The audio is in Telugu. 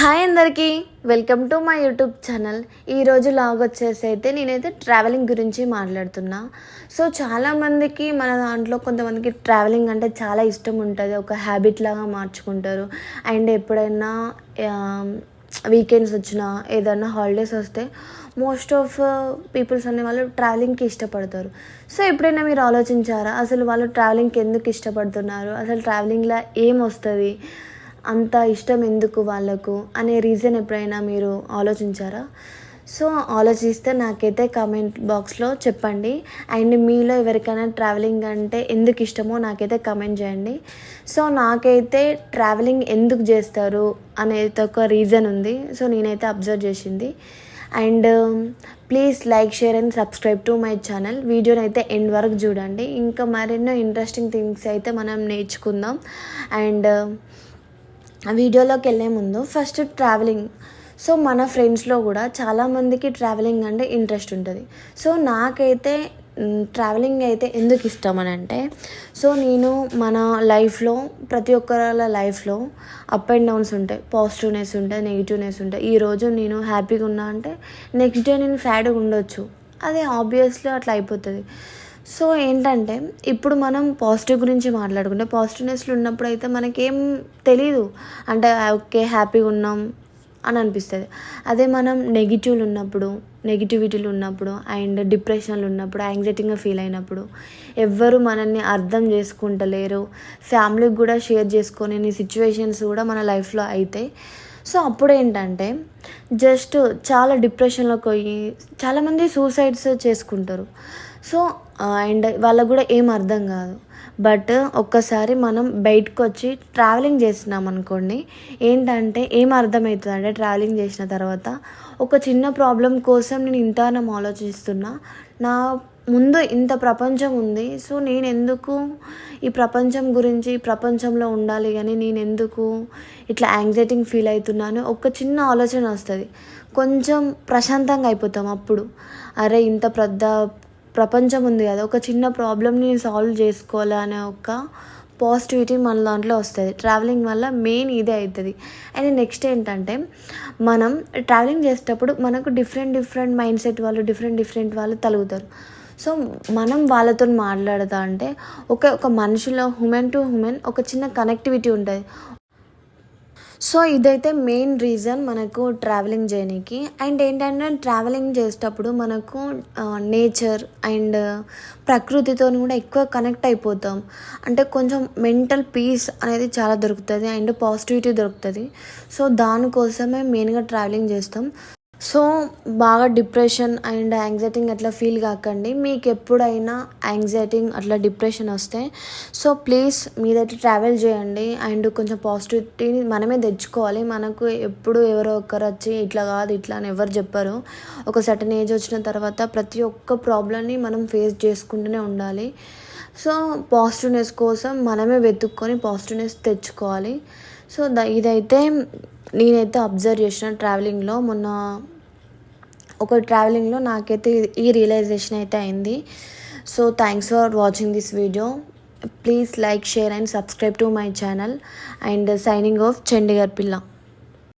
హాయ్ అందరికీ, welcome to my YouTube channel. ఈరోజు లాగ్ వచ్చేసి అయితే నేనైతే ట్రావెలింగ్ గురించి మాట్లాడుతున్నా. సో చాలామందికి మన దాంట్లో కొంతమందికి ట్రావెలింగ్ అంటే చాలా ఇష్టం ఉంటుంది, ఒక హ్యాబిట్ లాగా మార్చుకుంటారు. అండ్ ఎప్పుడైనా వీకెండ్స్ వచ్చినా ఏదైనా హాలిడేస్ వస్తే మోస్ట్ ఆఫ్ పీపుల్స్ అనే వాళ్ళు ట్రావెలింగ్కి ఇష్టపడతారు. సో ఎప్పుడైనా మీరు ఆలోచించారా అసలు వాళ్ళు ట్రావెలింగ్కి ఎందుకు ఇష్టపడుతున్నారు, అసలు ట్రావెలింగ్లో ఏం వస్తుంది, అంత ఇష్టం ఎందుకు వాళ్ళకు అనే రీజన్ ఎప్పుడైనా మీరు ఆలోచించారా? సో ఆలోచిస్తే నాకైతే కామెంట్ బాక్స్లో చెప్పండి. అండ్ మీలో ఎవరికైనా ట్రావెలింగ్ అంటే ఎందుకు ఇష్టమో నాకైతే కామెంట్ చేయండి. సో నాకైతే ట్రావెలింగ్ ఎందుకు చేస్తారు అనేది ఒక రీజన్ ఉంది. సో నేనైతే అబ్జర్వ్ చేసింది. And please like, share and subscribe to my channel. వీడియోని అయితే ఎండ్ వరకు చూడండి. ఇంకా మరెన్నో ఇంట్రెస్టింగ్ థింగ్స్ అయితే మనం నేర్చుకుందాం. అండ్ వీడియోలోకి వెళ్ళే ముందు ఫస్ట్ ట్రావెలింగ్. సో మన ఫ్రెండ్స్లో కూడా చాలామందికి ట్రావెలింగ్ అంటే ఇంట్రెస్ట్ ఉంటుంది. సో నాకైతే ట్రావెలింగ్ అయితే ఎందుకు ఇష్టం అని అంటే, సో నేను మన లైఫ్లో ప్రతి ఒక్కరి లైఫ్లో అప్ అండ్ డౌన్స్ ఉంటాయి, పాజిటివ్నెస్ ఉంటాయి, నెగిటివ్నెస్ ఉంటాయి. ఈరోజు నేను హ్యాపీగా ఉన్నా అంటే నెక్స్ట్ డే నేను సాడ్గా ఉండొచ్చు, అది ఆబ్వియస్లీ అట్లా అయిపోతుంది. సో ఏంటంటే ఇప్పుడు మనం పాజిటివ్ గురించి మాట్లాడుకుంటే, పాజిటివ్నెస్లో ఉన్నప్పుడు అయితే మనకేం తెలీదు, అంటే ఓకే హ్యాపీగా ఉన్నాం అని అనిపిస్తుంది. అదే మనం నెగిటివిటీలు ఉన్నప్పుడు అండ్ డిప్రెషన్లు ఉన్నప్పుడు, యాంగ్జైటీగా ఫీల్ అయినప్పుడు, ఎవ్వరు మనల్ని అర్థం చేసుకుంటలేరు, ఫ్యామిలీకి కూడా షేర్ చేసుకొని సిచ్యువేషన్స్ కూడా మన లైఫ్లో అవుతాయి. సో అప్పుడు ఏంటంటే జస్ట్ చాలా డిప్రెషన్లోకి పోయి చాలామంది సూసైడ్స్ చేసుకుంటారు. సో అండ్ వాళ్ళకు కూడా ఏం అర్థం కాదు. బట్ ఒక్కసారి మనం బయటకు వచ్చి ట్రావెలింగ్ చేసినాం అనుకోండి, ఏంటంటే ఏం అర్థమవుతుంది అంటే ట్రావెలింగ్ చేసిన తర్వాత ఒక చిన్న ప్రాబ్లం కోసం నేను ఇంతనం ఆలోచిస్తున్నా, నా ముందు ఇంత ప్రపంచం ఉంది, సో నేను ఎందుకు ఈ ప్రపంచం గురించి ఈ ప్రపంచంలో ఉండాలి కానీ నేను ఎందుకు ఇట్లా యాంగ్జైటీగా ఫీల్ అవుతున్నాను ఒక చిన్న ఆలోచన వస్తుంది. కొంచెం ప్రశాంతంగా అయిపోతాం అప్పుడు. అరే ఇంత పెద్ద ప్రపంచం ఉంది కదా, ఒక చిన్న ప్రాబ్లమ్ని సాల్వ్ చేసుకోవాలి అనే ఒక పాజిటివిటీ మన దాంట్లో వస్తుంది. ట్రావెలింగ్ వల్ల మెయిన్ ఇదే అవుతుంది. అండ్ నెక్స్ట్ ఏంటంటే మనం ట్రావెలింగ్ చేసేటప్పుడు మనకు డిఫరెంట్ మైండ్ సెట్ వాళ్ళు డిఫరెంట్ వాళ్ళు తలుగుతారు. సో మనం వాళ్ళతో మాట్లాడతా అంటే ఒక మనిషిలో హ్యూమన్ టు హ్యూమన్ ఒక చిన్న కనెక్టివిటీ ఉంటుంది. సో ఇదైతే మెయిన్ రీజన్ మనకు ట్రావెలింగ్ చేయడానికి. అండ్ ఏంటంటే ట్రావెలింగ్ చేసేటప్పుడు మనకు నేచర్ అండ్ ప్రకృతితో కూడా ఎక్కువ కనెక్ట్ అయిపోతాం. అంటే కొంచెం మెంటల్ పీస్ అనేది చాలా దొరుకుతుంది అండ్ పాజిటివిటీ దొరుకుతుంది. సో దానికోసమే మెయిన్గా ట్రావెలింగ్ చేస్తాం. సో బాగా డిప్రెషన్ అండ్ యాంగ్జైటీ అట్లా ఫీల్ కాకండి. మీకు ఎప్పుడైనా యాంగ్జైటీ అట్లా డిప్రెషన్ వస్తే సో ప్లీజ్ మీదైతే ట్రావెల్ చేయండి. అండ్ కొంచెం పాజిటివిటీని మనమే తెచ్చుకోవాలి. మనకు ఎప్పుడు ఎవరో ఒకరు వచ్చి ఇట్లా కాదు ఇట్లా అని ఎవరు చెప్పరు. ఒక సర్టన్ ఏజ్ వచ్చిన తర్వాత ప్రతి ఒక్క ప్రాబ్లమ్ని మనం ఫేస్ చేసుకుంటూనే ఉండాలి. సో పాజిటివ్నెస్ కోసం మనమే వెతుక్కొని పాజిటివ్నెస్ తెచ్చుకోవాలి. సో ఇదైతే నేనైతే అబ్జర్వ్ చేసిన ట్రావెలింగ్లో. మొన్న ఒక ట్రావెలింగ్లో నాకైతే ఈ రియలైజేషన్ అయితే అయింది. So thanks for watching this video. Please like, share and subscribe to my channel. And signing off Chandigarh పిల్ల.